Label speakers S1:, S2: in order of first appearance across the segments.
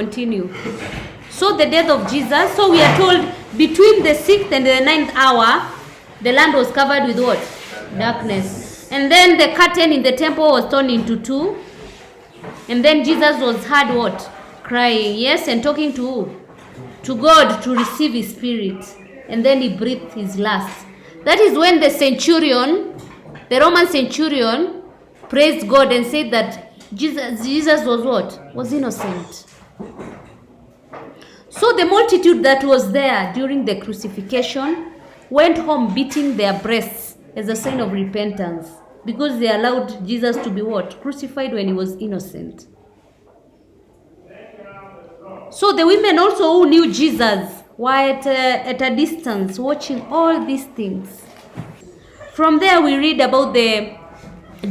S1: Continue. So the death of Jesus. So we are told between the 6th and the 9th hour, the land was covered with what? Darkness. And then the curtain in the temple was torn into two. And then Jesus was heard what? Crying. Yes, and talking to who? To God to receive his spirit. And then he breathed his last. That is when the centurion, the Roman centurion, praised God and said that Jesus was what? Was innocent. So the multitude that was there during the crucifixion went home beating their breasts as a sign of repentance, because they allowed Jesus to be what? Crucified when he was innocent. So the women also who knew Jesus were at a distance watching all these things. From there we read about the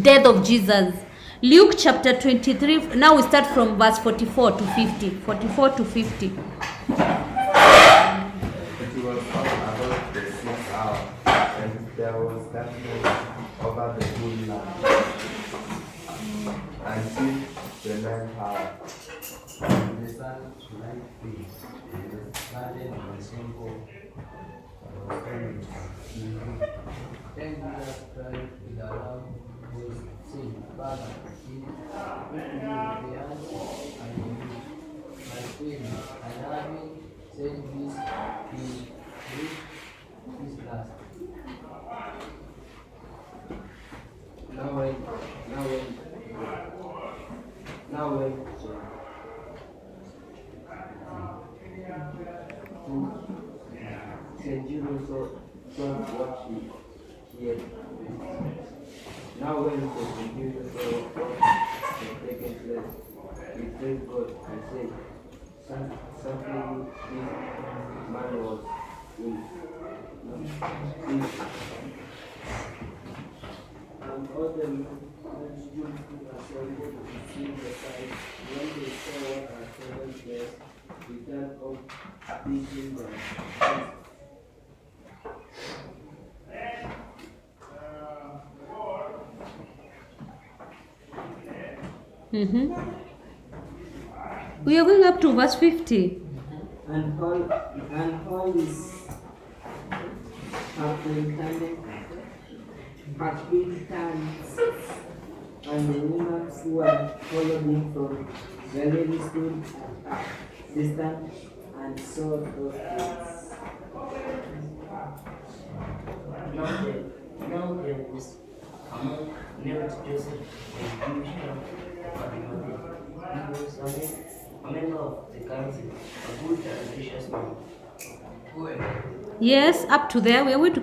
S1: death of Jesus. Luke chapter 23, now we start from verse 44 to 50. 44 to 50.
S2: It was about the 6th hour, and there was darkness over the whole land until the 9th hour. And the sun light fixed, and the garden of the temple was turning. Then Jesus cried with a loud voice, saying, Father, give me the hand and the meat, my spirit, and having said this, he breathed his last. Now when centurion saw what he had. Now when the centurion saw what had taken place, he praised God and said, something this man was in. And all the multitude assembled to see the sight. When they saw what had taken place, they turned up, beating them.
S1: We are going up to verse 50.
S3: And all this apprehended, and the women who had followed him from Galilee stood at a distance and saw those things.
S4: Now there was among named Joseph, a Jewish man of Arimathea. He was a member of the council, a good and gracious man.
S1: Yes, up to there. We are going to